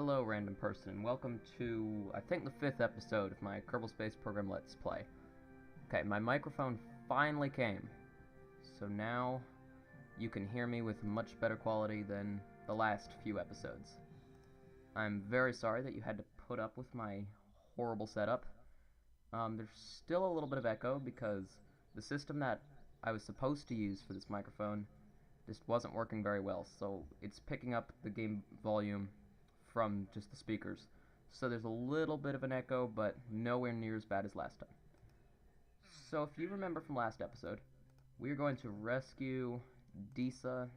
Hello, random person, and welcome to, I think, the 5th episode of my Kerbal Space Program Let's Play. Okay, my microphone finally came, so now you can hear me with much better quality than the last few episodes. I'm very sorry that you had to put up with my horrible setup. There's still a little bit of echo because the system that I was supposed to use for this microphone just wasn't working very well, so it's picking up the game volume from just the speakers. So there's a little bit of an echo, but nowhere near as bad as last time. So if you remember from last episode, we are going to rescue Disa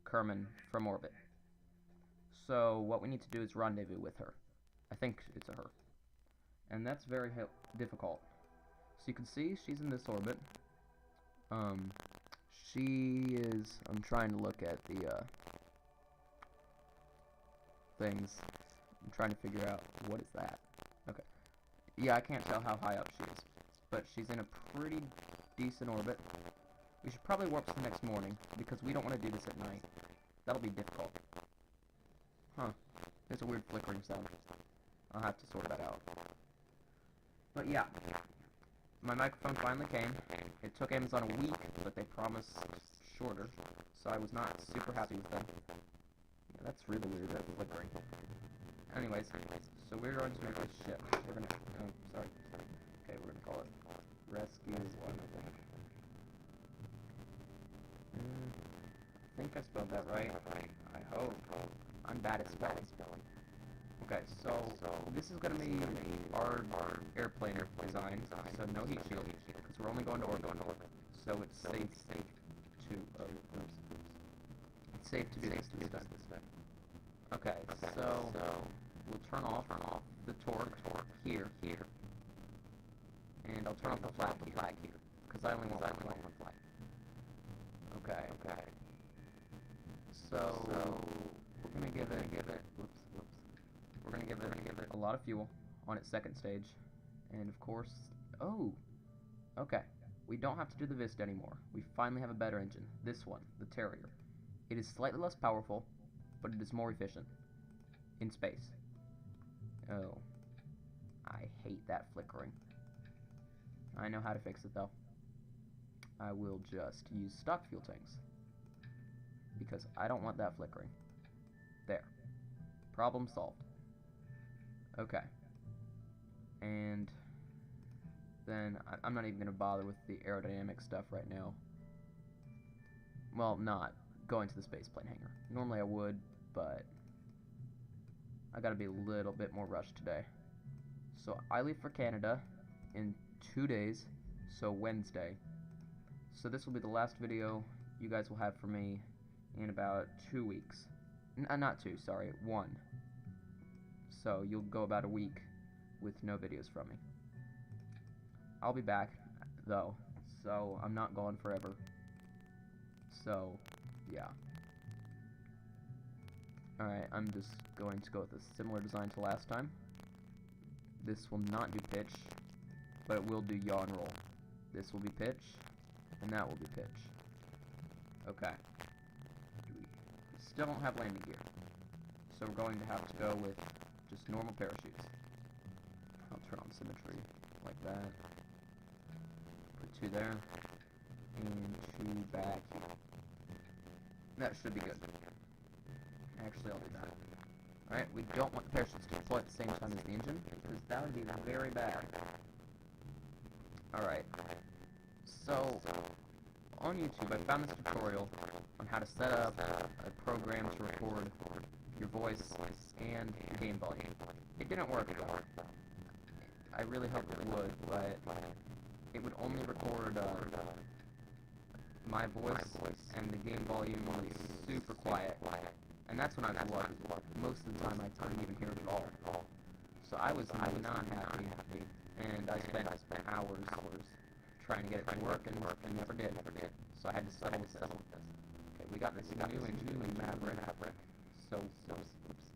Kerman from orbit. So what we need to do is rendezvous with her. I think it's a her. And that's very difficult. So you can see she's in this orbit. She is, I'm trying to look at the things. I'm trying to figure out, what is that? Okay. Yeah, I can't tell how high up she is, but she's in a pretty decent orbit. We should probably warp the next morning, because we don't want to do this at night. That'll be difficult. Huh. There's a weird flickering sound. I'll have to sort that out. But yeah. My microphone finally came. It took Amazon a week, but they promised shorter, so I was not super happy with them. Yeah, that's really weird, that flickering. Anyways, so we're going to make this ship. We're gonna, sorry. Okay, we're gonna call it Rescue 1, I think I spelled that right. I hope. I'm bad at spelling. Okay, so this is gonna be our airplane design, so no heat shield, because we're only going to orbit. So it's safe to, it's safe to do this stuff. Okay, so we'll turn off the torque here, and I'll turn off the flag here, because I only want one flag. Okay. So we're gonna give it. We're gonna give it a lot of fuel on its second stage, and of course, okay. We don't have to do the Vista anymore. We finally have a better engine. This one, the Terrier. It is slightly less powerful, but it is more efficient in space. Oh, I hate that flickering. I know how to fix it though. I will just use stock fuel tanks, because I don't want that flickering. There. Problem solved. Okay. And then I'm not even going to bother with the aerodynamic stuff right now. Well, not going to the spaceplane hangar. Normally I would, but I gotta be a little bit more rushed today. So I leave for Canada in 2 days, so Wednesday. So this will be the last video you guys will have for me in about 2 weeks. Not 2, sorry, 1. So you'll go about a week with no videos from me. I'll be back, though, so I'm not gone forever. So, yeah. Alright, I'm just going to go with a similar design to last time. This will not do pitch, but it will do yaw and roll. This will be pitch, and that will be pitch. Okay. We still don't have landing gear, so we're going to have to go with just normal parachutes. I'll turn on symmetry like that. Put 2 there, and 2 back. That should be good. Actually, I'll do that. Alright, we don't want the parachutes to deploy at the same time as the engine, because that would be very bad. Alright. So, on YouTube, I found this tutorial on how to set up a program to record your voice and your game volume. It didn't work though. I really hoped it would, but it would only record my voice, and the game volume was super quiet. And that's when I was lucky. Most of the time I couldn't even hear it at all. So I was not happy, and I spent hours trying to get it to work, and never did. So I had to settle with this. Okay, we got this new engine in Maverick, so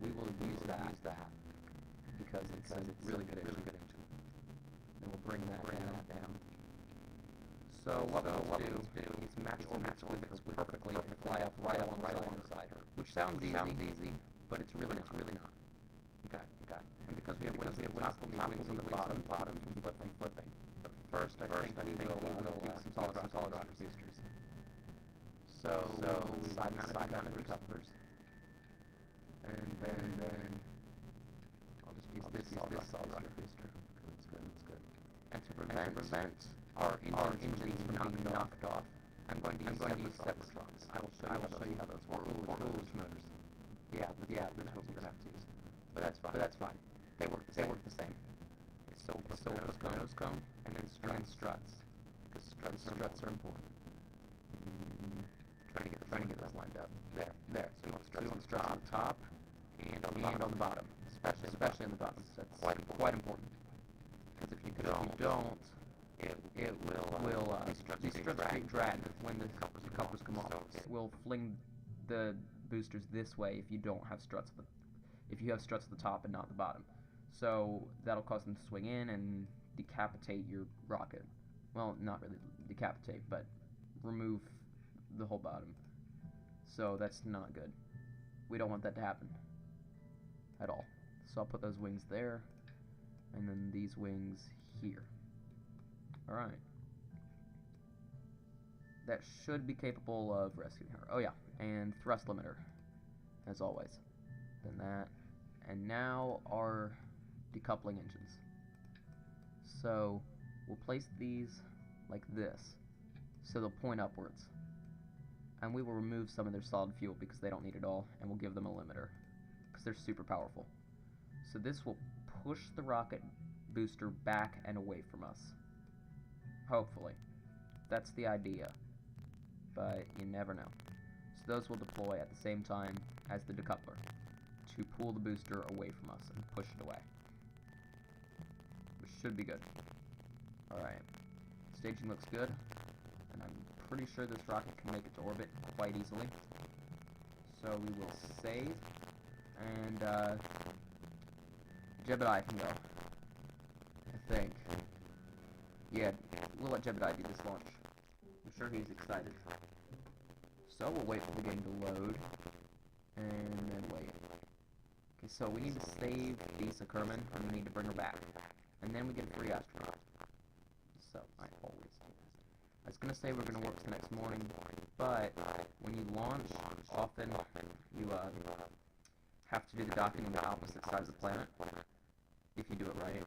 we will use that because it's a really good engine. And we'll bring that down. So what we'll do is match orbits with it perfectly and fly up right alongside her. Which sounds easy, but it's really not. wings on the bottom, flipping. But first, I think we will keep some solid rocket boosters. So side-mounted decouplers. And then I'll just use this solid rocket booster. That's good. And to prevent our engines from being knocked off, I'm going to use separatrons. I will show you how those work. Motors. Yeah, that's what we're going to have to use. But that's fine. They work the same. So nose cone, and then struts. Because struts are important. Trying to get those lined up. There. So you want struts on top and on the bottom. Especially on the bottom. That's quite important. Because if you don't, it will these struts get dragged when the couplers come off. We'll fling the boosters this way if you don't have struts if you have struts at the top and not the bottom. So that'll cause them to swing in and decapitate your rocket. Well, not really decapitate, but remove the whole bottom. So that's not good. We don't want that to happen at all. So I'll put those wings there, and then these wings here. Alright. That should be capable of rescuing her. Oh yeah, and thrust limiter, as always. Then that, and now our decoupling engines. So we'll place these like this, so they'll point upwards. And we will remove some of their solid fuel because they don't need it all, and we'll give them a limiter, because they're super powerful. So this will push the rocket booster back and away from us. Hopefully. That's the idea. But you never know. So those will deploy at the same time as the decoupler to pull the booster away from us and push it away. Which should be good. Alright. Staging looks good. And I'm pretty sure this rocket can make it to orbit quite easily. So we will save. And, Jebediah can go. I think. Yeah, we'll let Jebediah do this launch. I'm sure he's excited. So we'll wait for the game to load. And then wait. Okay, so we need to save Lisa Kerman, and we need to bring her back. And then we get a free astronaut. So, I always do this. I was going to say we're going to work the next morning, but when you launch, often you have to do the docking on the opposite side of the planet, if you do it right.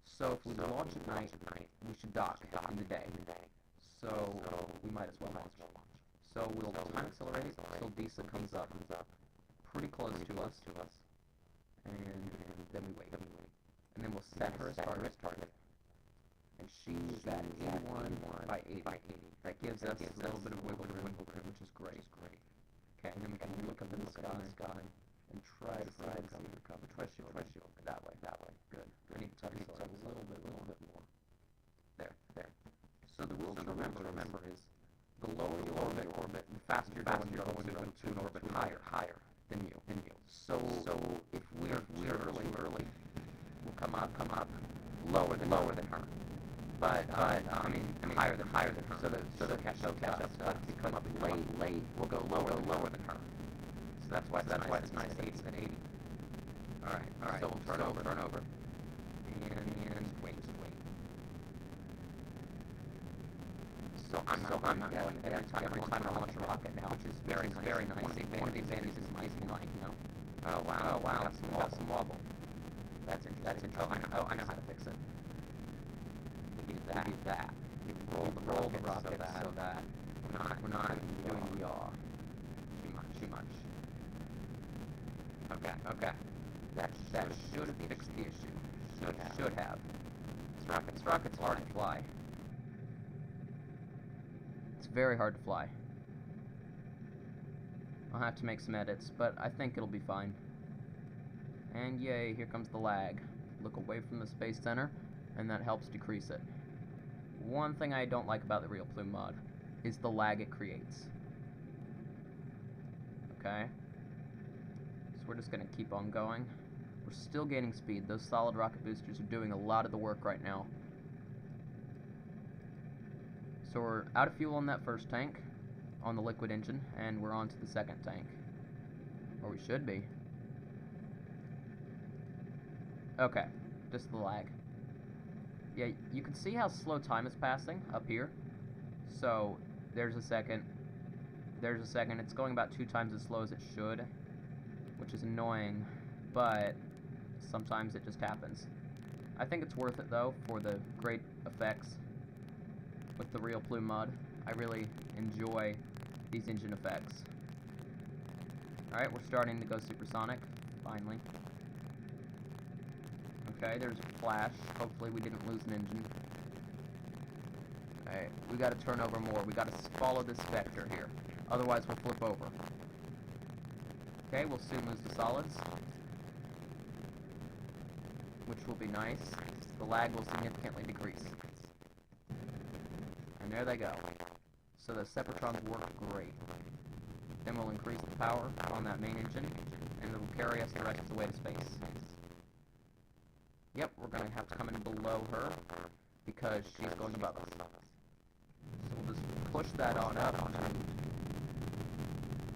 So if we launch at night, we should dock in the day. So we might as well launch. So we'll time accelerate until Lisa comes up pretty close to us, and then we wait. And then we'll set her as target. And she's at 81 by 80. That gives us a little bit of wiggle room, which is great. Okay, and then we can look up in the sky and try to find some recover. Try to shield that way. Good. I need to touch it a little bit more. There. So the rule to remember is the lower you orbit, the faster you're going to an orbit higher than you. So if we're early, we'll come up lower than her. But I mean higher than her. So they'll catch up. But if we come up late, we'll go lower than her. So that's why it's nice at 80. Alright. So we'll turn over. And wait. So I'm not going every time I launch a rocket now, which is very nice. One of the advantages is nice and light, you know. Oh wow, got some wobble. That's interesting. Oh, I know how to fix it. We do that. We roll the rocket so that we're not doing the yaw too much. Okay. That should have fixed the issue. Should have. This rocket's hard to fly. It's very hard to fly. I'll have to make some edits, but I think it'll be fine. And yay, here comes the lag. Look away from the Space Center, and that helps decrease it. One thing I don't like about the real Plume mod is the lag it creates. Okay? So we're just going to keep on going. We're still gaining speed. Those solid rocket boosters are doing a lot of the work right now. So we're out of fuel on that first tank, on the liquid engine, and we're on to the second tank. Or we should be. Okay. Just the lag. Yeah, you can see how slow time is passing up here. So, there's a second. There's a second. It's going about 2 times as slow as it should, which is annoying, but sometimes it just happens. I think it's worth it, though, for the great effects with the real Plume mod. I really enjoy these engine effects. Alright, we're starting to go supersonic, finally. Okay, there's a flash. Hopefully we didn't lose an engine. Alright, we gotta turn over more. We gotta follow this vector here. Otherwise we'll flip over. Okay, we'll soon lose the solids, which will be nice. The lag will significantly decrease. And there they go. So the separatrons work great. Then we'll increase the power on that main engine, and it will carry us the rest of the way to space. Yep, we're going to have to come in below her, because she's going above us. So we'll just push that on up to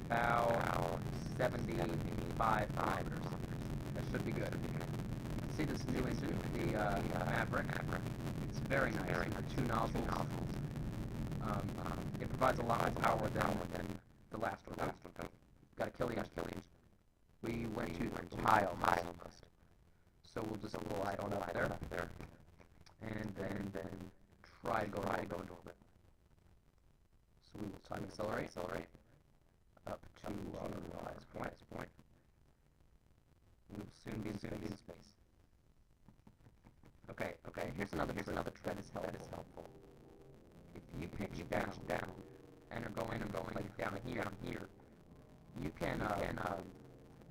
about 75 kilometers. That should be good. You can see this new engine, the Maverick. It's very nice. The 2 nozzles. It provides a lot more power than the last one. Gotta kill the engine. We went too high almost. So we'll just glide on up there. And then try to go into orbit. So we will time accelerate up to our highest point. We will soon be in space. Okay, here's another trick that is helpful. If you pitch down and are going like down here, you can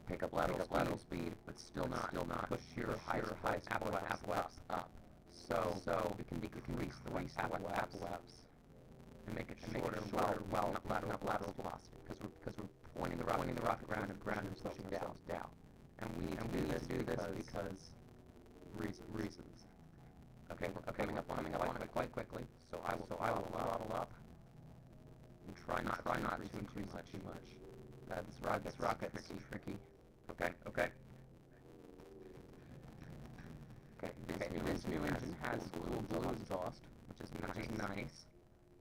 pick up lateral speed, but still not push your highest apoaps up. So we can decrease the apoaps and make it shorter while lateral velocity, because we're pointing the rocket ground and pushing ourselves down. And we need to do this because reasons. Okay, we're coming up on it quite quickly. So I will throttle up and try not to increase too much. This rocket's tricky. Okay. This new engine has dual blue exhaust, which is nice.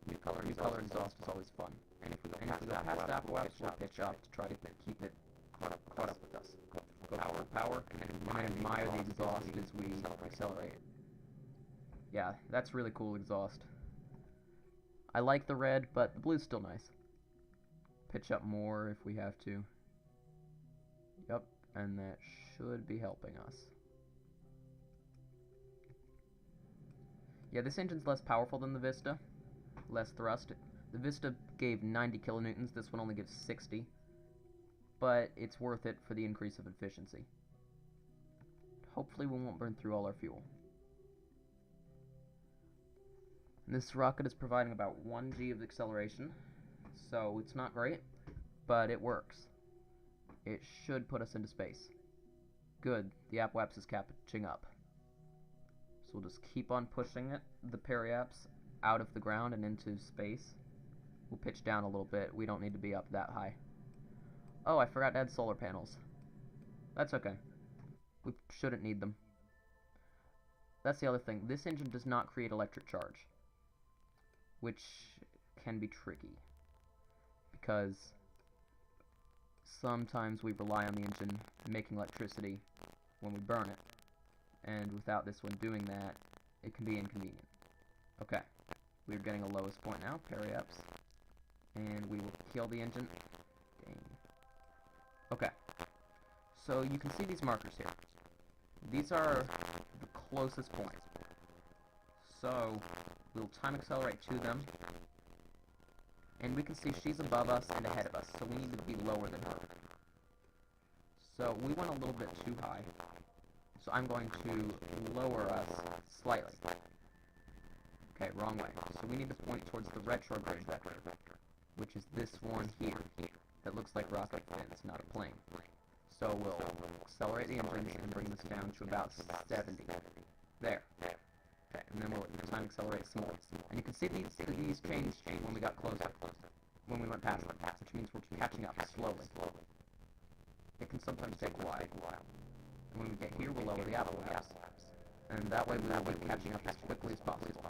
New color exhaust is always fun. And if we go past that, we'll pitch up to try to keep it caught up with us. Go power, and admire the exhaust as we accelerate. Yeah, that's really cool exhaust. I like the red, but the blue's still nice. Pitch up more if we have to. Yep, and that should be helping us. Yeah, this engine's less powerful than the Vista. Less thrust. The Vista gave 90 kilonewtons, this one only gives 60. But it's worth it for the increase of efficiency. Hopefully we won't burn through all our fuel. And this rocket is providing about 1 G of acceleration, so it's not great, but it works. It should put us into space. Good, the apoaps is catching up. So we'll just keep on pushing it, the periaps, out of the ground and into space. We'll pitch down a little bit, we don't need to be up that high. Oh, I forgot to add solar panels. That's okay. We shouldn't need them. That's the other thing. This engine does not create electric charge, which can be tricky, because sometimes we rely on the engine making electricity when we burn it, and without this one doing that, it can be inconvenient. Okay, we're getting a lowest point now, periaps, and we will kill the engine. Dang. Okay, so you can see these markers here. These are the closest points. So we'll time accelerate to them, and we can see she's above us and ahead of us, so we need to be lower than her. So we went a little bit too high, so I'm going to lower us slightly. Okay, wrong way. So we need to point towards the retrograde vector, which is this one here, that looks like rocket fins, not a plane. So we'll accelerate the engines and bring this down to about 70. There. Okay, and then we'll time accelerate some more. And you can see these changed when we got closer, when we went past them, which means we're catching up slowly. It can sometimes take a while. And when we get here, we'll lower the apoaps. and that way we will be catching up as quickly as possible.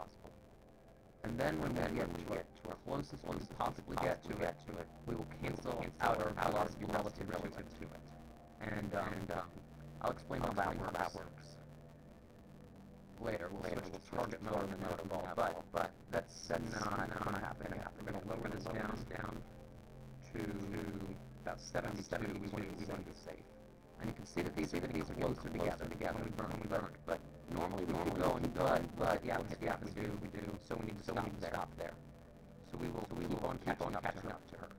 And then when we get to it, closest we can possibly get to it, we will cancel out our velocity relative to it. And I'll explain how that works later. We'll switch to target mode and then ball, but that's not going to happen yet. We're going to lower this down to about 72. We want to be safe. And you can see that these are closer together when we burn. But normally we could go and but the atmosphere we do, so we need to stop there. So we will keep on catching up to her.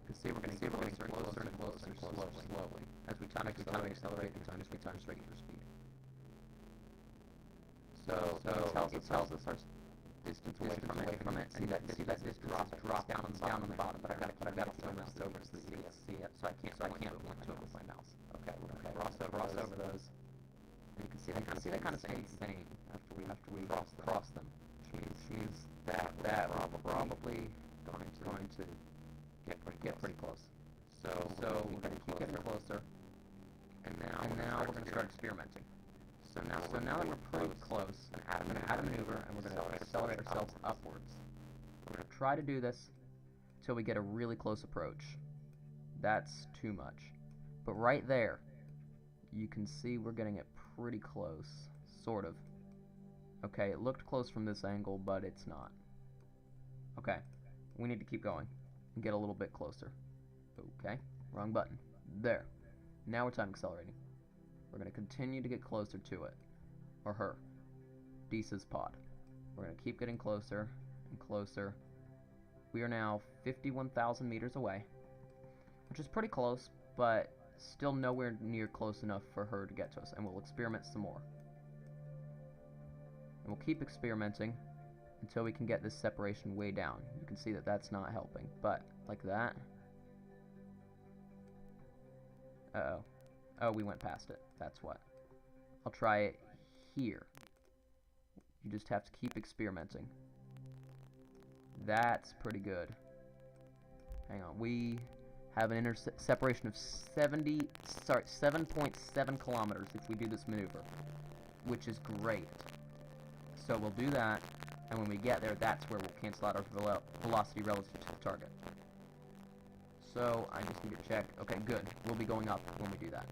You can see we're getting closer and closer slowly as we time accelerate the time as regular speed. So it tells us our distance away from it. See that distance drop down on the bottom, but I've got to flip my mouse over so that you can see it. So I can't point to it with my mouse. Okay, we're going to cross over those. And you can see they kind of stay the same after we cross them, which means that we're probably going to get pretty close. So we're going to keep getting closer, and now we're going to start experimenting. So now that we're pretty close, I'm going to add a maneuver, and we're going to accelerate ourselves upwards. We're going to try to do this till we get a really close approach. That's too much. But right there, you can see we're getting it pretty close, sort of. Okay, it looked close from this angle, but it's not. Okay, we need to keep going and get a little bit closer. Okay, wrong button. There. Now we're time accelerating. We're going to continue to get closer to it, or her, Deesa's pod. We're going to keep getting closer and closer. We are now 51,000 meters away, which is pretty close, but still nowhere near close enough for her to get to us, and we'll experiment some more. And we'll keep experimenting until we can get this separation way down. You can see that that's not helping, but like that. Uh-oh. Oh, we went past it. That's what. I'll try it here. You just have to keep experimenting. That's pretty good. Hang on. We have an separation of 7.7 kilometers if we do this maneuver, which is great. So we'll do that, and when we get there, that's where we'll cancel out our velocity relative to the target. So I just need to check. Okay, good. We'll be going up when we do that.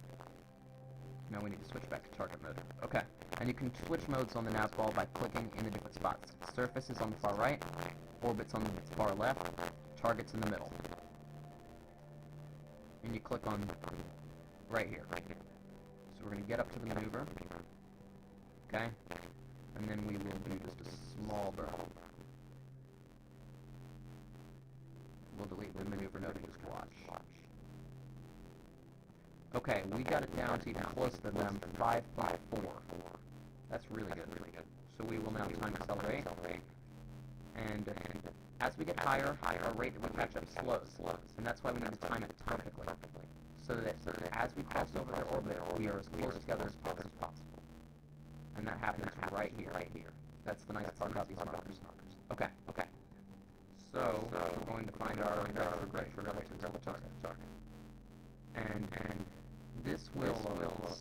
Now we need to switch back to target mode. Okay, and you can switch modes on the nav ball by clicking in the different spots. Surface is on the far right, orbit's on the far left, target's in the middle. And you click on right here. So we're going to get up to the maneuver. Okay, and then we will do just a small burn. We'll delete the maneuver node and just watch. Okay, we got it down to even closer to them, 5.4. That's really good. So we will now time accelerate. And as we get higher, our rate of catch up slows. And that's why we need to time it perfectly. So that as we cross over their orbit, we are as close together as possible. And that happens right here. That's the nice part about these markers. Okay. So we're going to find our retrograde relative to the target. And this will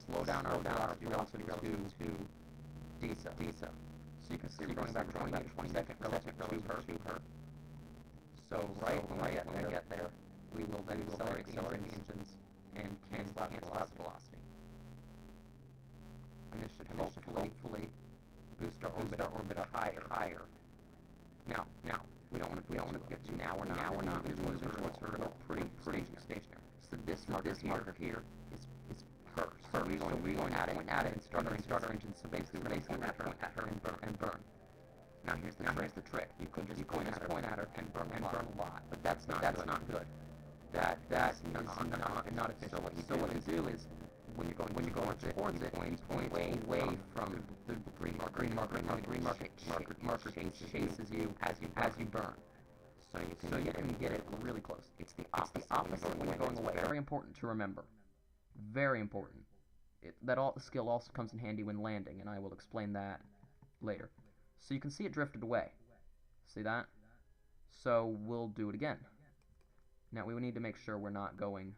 slow down our velocity relative to Deesa. So you can see we're going back 20 seconds relative to her. So right when we get there, we will then accelerate the engines and cancel out velocity. And this should hopefully boost our orbit up higher. Now we don't want to get to now. We're not moving towards her. We're pretty stationary. So this marker here is her. So we're going to add it and start our engine. So basically we're going to point at her and burn. Now here's the trick. You could just point at her and burn a lot. But that's not good. That is not efficient. So what you do is when you're going towards it, point away from the green marker. The green marker chases you as you burn. So you can get it really close. It's the opposite when you're going away. Very important to remember. Very important. That skill also comes in handy when landing, and I will explain that later. So you can see it drifted away. See that? So we'll do it again. Now we need to make sure we're not going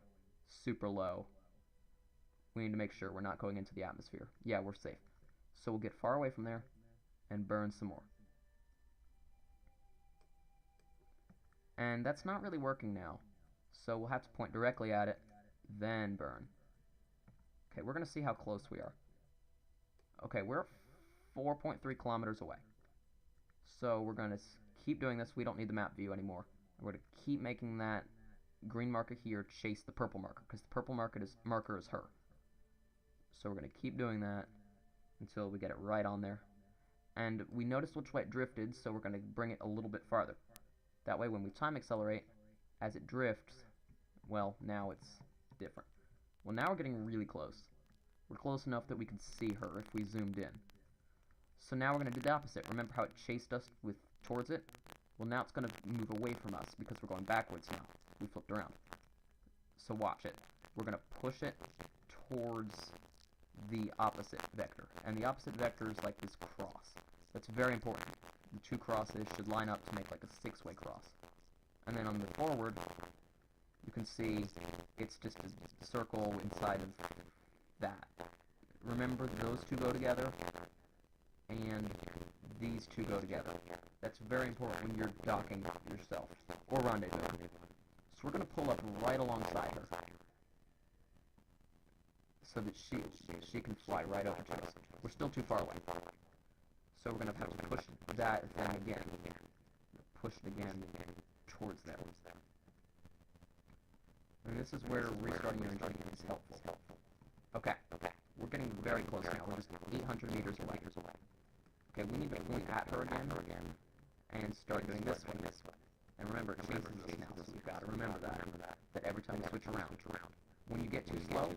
super low. We need to make sure we're not going into the atmosphere. Yeah, we're safe. So we'll get far away from there and burn some more. And that's not really working now. So we'll have to point directly at it, then burn. Okay, we're going to see how close we are. Okay, we're 4.3 kilometers away. So we're going to keep doing this. We don't need the map view anymore. We're going to keep making that green marker here chase the purple marker, because the purple marker is her. So we're going to keep doing that until we get it right on there. And we noticed which way it drifted, so we're going to bring it a little bit farther. That way when we time accelerate, as it drifts, well, now it's different. Well, now we're getting really close. We're close enough that we can see her if we zoomed in. So now we're going to do the opposite. Remember how it chased us towards it? Well, now it's going to move away from us because we're going backwards now. We flipped around. So watch it. We're going to push it towards the opposite vector. And the opposite vector is like this cross. That's very important. The two crosses should line up to make like a six-way cross. And then on the forward, you can see it's just a circle inside of that. Remember, those two go together, and these two go together. That's very important when you're docking yourself, or rendezvous. So we're going to pull up right alongside her, so that she can fly right over to us. We're still too far away. So we're going to have to push that thing again. Push it again towards there. And this is where restarting your engine is helpful. Okay, we're getting very close now. We're just 800 meters away. Okay, we need to point at her again and start doing this one. And remember, it chases us now, so we've got to remember that every time you switch around. When you get too slow,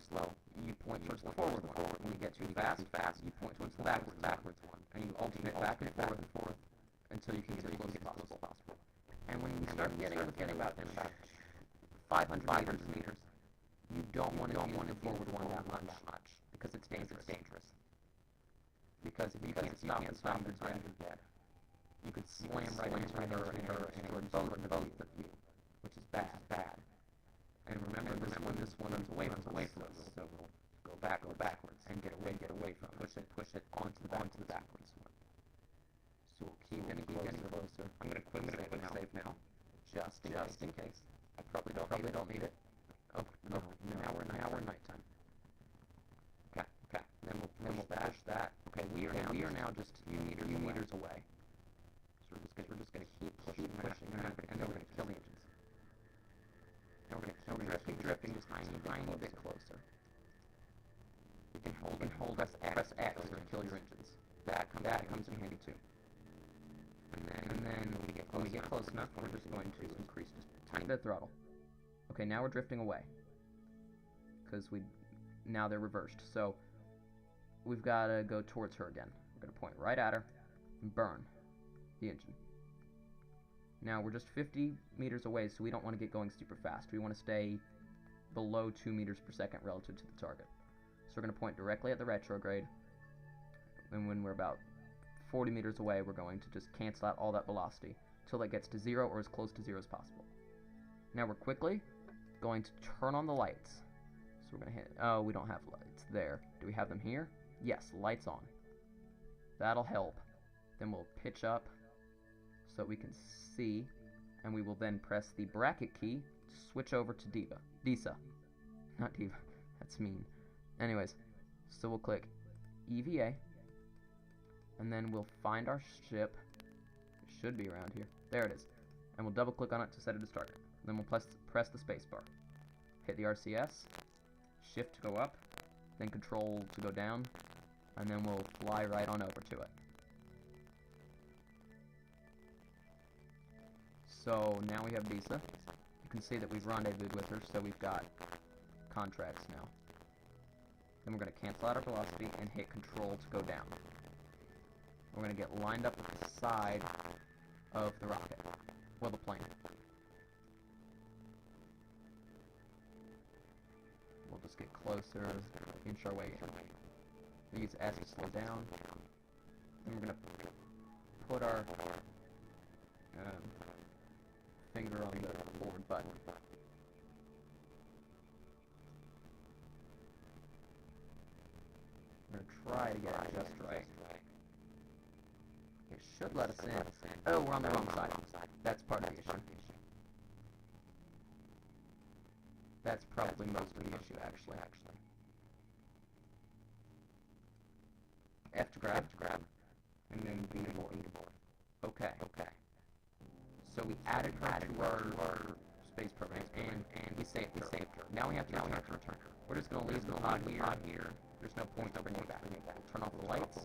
you point towards the forward one. When you get too fast, you point towards the backwards one. And you alternate back and forth until you can get as close as possible. And when you start getting about 500 meters, you don't want to use the forward one that much, because it's dangerous. Because if you can't stop you're dead. You could slam right into her and destroy both of you, which is bad. And remember, this one runs away from us, so we'll go backwards and get away from it. Push it onto the backwards one. So we'll keep getting closer. I'm gonna quick save now, just in case. I probably don't need it. Oh no, now we're nighttime. Okay. Then we'll push that. Okay, we are now just a few meters away. So we're just gonna keep pushing, and then we're gonna kill the engines. Now we're gonna keep drifting just tiny bit closer. You can hold press X to kill your engines. That comes in handy too. And then when we get close enough, we're just going to increase just a tiny bit of throttle. Okay, now we're drifting away, because now they're reversed. So we've got to go towards her again. We're going to point right at her and burn the engine. Now we're just 50 meters away, so we don't want to get going super fast. We want to stay below 2 meters per second relative to the target. So we're going to point directly at the retrograde, and when we're about 40 meters away, we're going to just cancel out all that velocity until it gets to 0 or as close to 0 as possible. Now we're quickly going to turn on the lights. So we're going to hit, oh, we don't have lights there. Do we have them here? Yes, lights on. That'll help. Then we'll pitch up so we can see, and we will then press the bracket key to switch over to Disa. Not Diva, that's mean. Anyways, so we'll click EVA, and then we'll find our ship. It should be around here. There it is. And we'll double click on it to set it as target. Then we'll press the space bar. Hit the RCS, shift to go up, then control to go down, and then we'll fly right on over to it. So now we have Disa. You can see that we've rendezvoused with her, so we've got contracts now. Then we're going to cancel out our velocity and hit control to go down. We're going to get lined up with the side of the rocket. Well, the plane. We'll just get closer, inch our way in. We use S to slow down. Then we're going to put our finger on the forward button. We're going to try to get it just right. It should let us in. Oh, we're on the wrong side. That's part of the issue. That's probably most of the issue, actually. F to grab, and then B to board. Okay. So we added her to our space program, and we saved her. Now we have to return her. We're just going to leave the pod here. There's no point in bringing it back. We'll turn off the lights,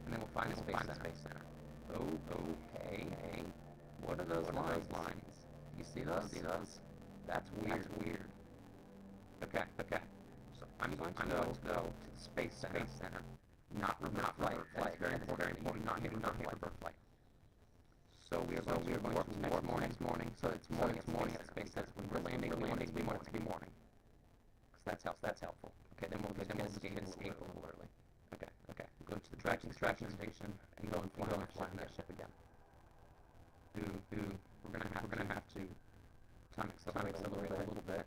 and then we'll find the space center. Okay. What are those lines? Do you see those? That's weird. Okay. So I'm going to go to the space center. Not flight. That's very important. You do not hit reverse flight. So we are going to warp next morning. So it's morning at space center. When we're landing, we want it to be morning. Because that's helpful. Okay, then we'll escape a little early. Okay. Go to the tracking station and go and fly on that ship again. We're gonna have to time accelerate a little bit.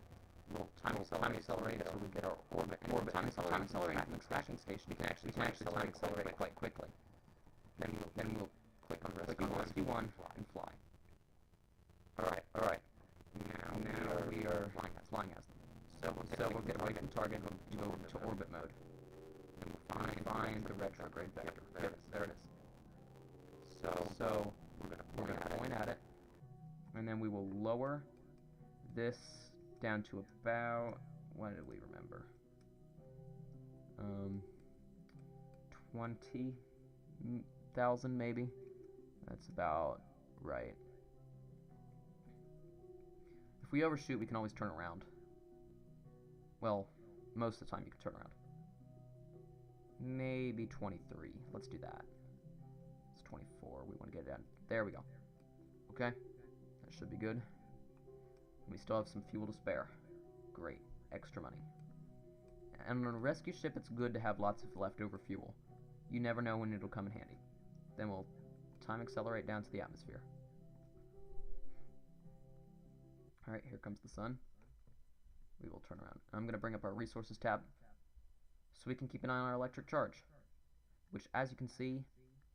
We'll time accelerate until we get our orbit. Time accelerate at the tracking station. You can actually time accelerate quite quickly. Then we'll click on rescue one and fly. All right. Now we are flying as them. So we'll get away from target and go to orbit mode. And we'll find the retrograde vector. There it is. So we're gonna point at it, and then we will lower this down to about, what did we remember? 20,000 maybe. That's about right. If we overshoot, we can always turn around. Well, most of the time you can turn around. Maybe 23. Let's do that. It's 24. We want to get it down. There we go. Okay. That should be good. We still have some fuel to spare. Great. Extra money. And on a rescue ship, it's good to have lots of leftover fuel. You never know when it'll come in handy. Then we'll time accelerate down to the atmosphere. Alright, here comes the sun. We will turn around. I'm going to bring up our resources tab so we can keep an eye on our electric charge, which, as you can see,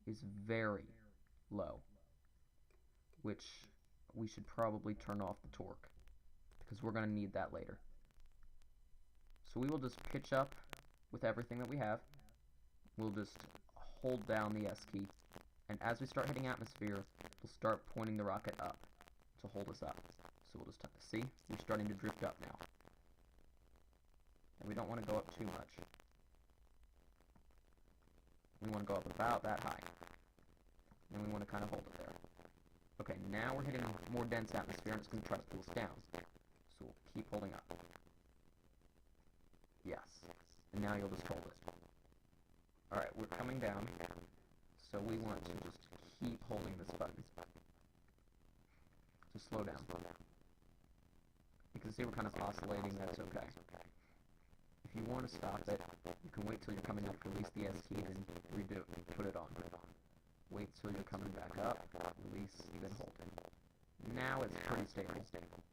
is very low, which we should probably turn off the torque because we're going to need that later. So we will just pitch up with everything that we have. We'll just hold down the S key, and as we start hitting atmosphere, we'll start pointing the rocket up to hold us up. So we'll just see, we're starting to drift up now. And we don't want to go up too much. We want to go up about that high. And we want to kind of hold it there. Okay, now we're hitting a more dense atmosphere, and it's going to try to pull us down. So we'll keep holding up. Yes. And now you'll just hold it. Alright, we're coming down. So we want to just keep holding this button. To slow down. You can see we're kind of oscillating, that's okay. If you want to stop it, you can wait till you're coming up, release the S key, and redo it, put it on. Wait till you're coming back up, release, then hold it. Now it's pretty stable. I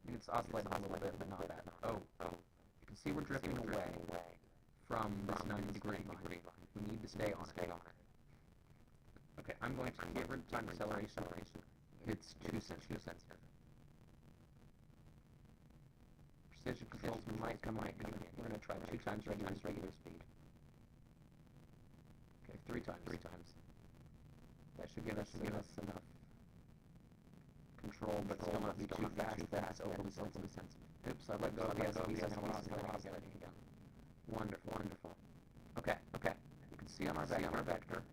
mean, it's oscillating a little bit, but not bad. Oh, you can see we're drifting away from this 90-degree line. We need to stay on it. Okay, I'm going to get rid of time acceleration. It's too sensitive. Precision controls might come right in. We're going to try 2 times regular speed. Okay, 3 times. That should give us enough control, but still not be too fast, overly sensitive. Oops, I let go of the SLS, now we're oscillating again. Wonderful. Okay. You can see on our vector,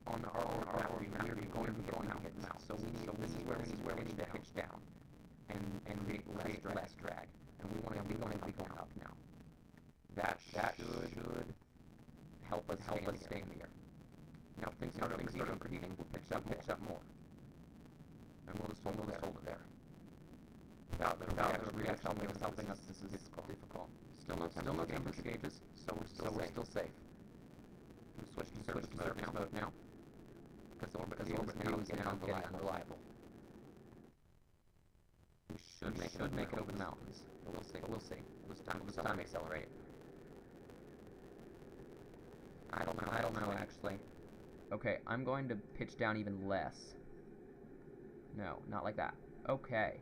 on our orbit, we are going to be hitting mouse. So this is where we need to pitch down and create less drag. And we want to be going up now. That should help us stay in the air. Now if things start overheating, we'll pitch up more. And we'll just hold it there. Without the reaction helping us, this is difficult. Still no temperature gauges, so we're still safe. We'll switch to service mode now. Because the orbit now is getting unreliable. We should make it over the mountains. We'll see. This time accelerate. I don't know actually. Okay, I'm going to pitch down even less. No, not like that. Okay.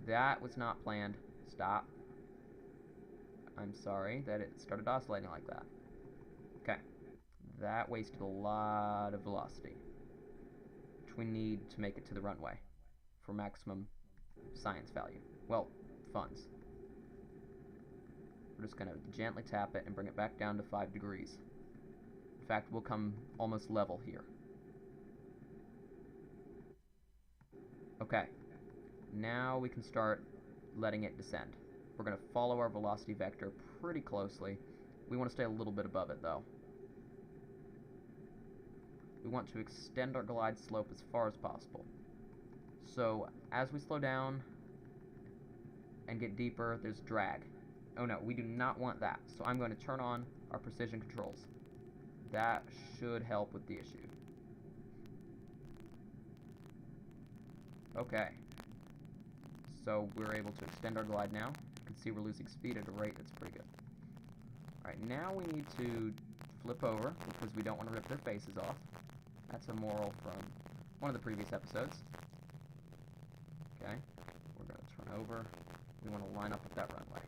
That was not planned. Stop. I'm sorry that it started oscillating like that. Okay. That wasted a lot of velocity, which we need to make it to the runway for maximum science value. Well, funds. We're just going to gently tap it and bring it back down to 5 degrees. In fact, we'll come almost level here. Okay. Now we can start letting it descend. We're going to follow our velocity vector pretty closely. We want to stay a little bit above it, though. We want to extend our glide slope as far as possible. So, as we slow down and get deeper, there's drag. Oh no, we do not want that. So I'm going to turn on our precision controls. That should help with the issue. Okay. So we're able to extend our glide now. You can see we're losing speed at a rate that's pretty good. Alright, now we need to flip over because we don't want to rip their faces off. That's a moral from one of the previous episodes. Okay, we're going to turn over. We want to line up with that runway,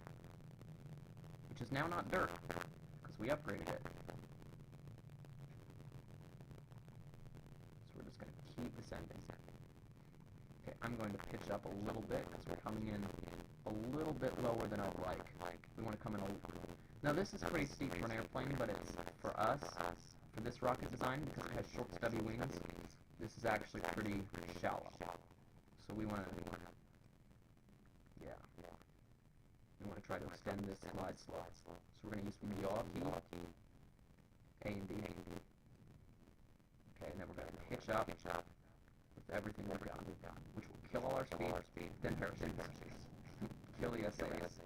which is now not dirt because we upgraded it. So we're just going to keep descending. Okay, I'm going to pitch up a little bit because we're coming in a little bit lower than I'd like. We want to come in a little. Now this is pretty steep for an airplane, but it's for us, for this rocket design, because it has short, stubby wings. This is actually pretty shallow. So we want to, yeah, we want to try to extend this glide slope. So we're going to use the yaw key, A and B. Okay, and then we're going to pitch up with everything we've got, which will kill all our speed, then parachutes. Kill the SAS.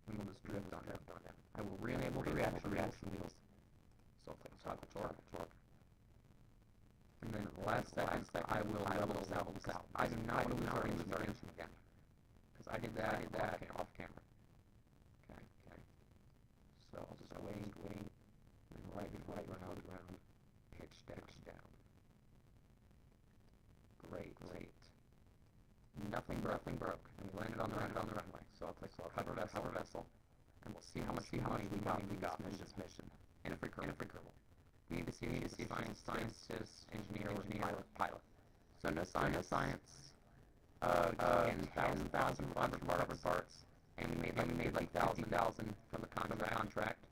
And we'll just drift on it. I will re-enable the reaction wheels. So I'll click stop the torque. And then in the last second, I will level south. I do not want to lose our engine again. Because I did that off camera. Okay. So I'll just wait, and right round, pitch down. Great. Nothing broke. And we landed on the runway. So I'll click cover vessel. And we'll see how much we got from this mission. In a free Kerbal. We need to see scientist, engineer, or pilot. So no science. 10,000 rubber parts. And we made like 1,000 from the contract.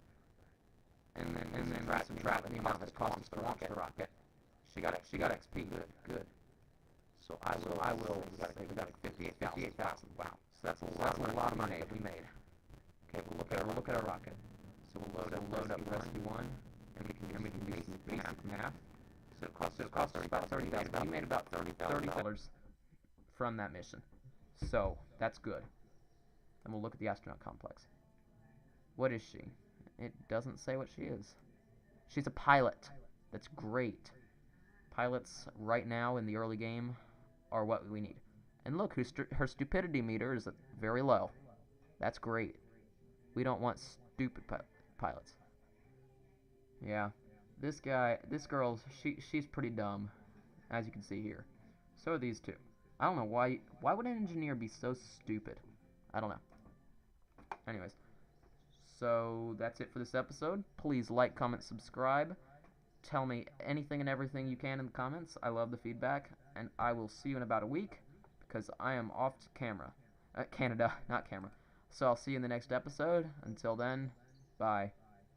And then subtract the amount that cost us to launch the rocket. She got XP. Good. So I will. We got 58,000. Wow. So that's a lot of money that we made. Okay, we'll look at our rocket. So we'll load up Rescue 1, and we can do some basic math. So it cost us about $30,000. We made about $30 from that mission. So that's good. And we'll look at the astronaut complex. What is she? It doesn't say what she is. She's a pilot. That's great. Pilots right now in the early game are what we need. And look, her stupidity meter is very low. That's great. We don't want stupid pilots. Yeah, this girl, she's pretty dumb, as you can see here. So are these two. I don't know why would an engineer be so stupid? I don't know. Anyways, so that's it for this episode. Please like, comment, subscribe. Tell me anything and everything you can in the comments. I love the feedback, and I will see you in about a week because I am off to Canada, not camera. So I'll see you in the next episode. Until then, bye.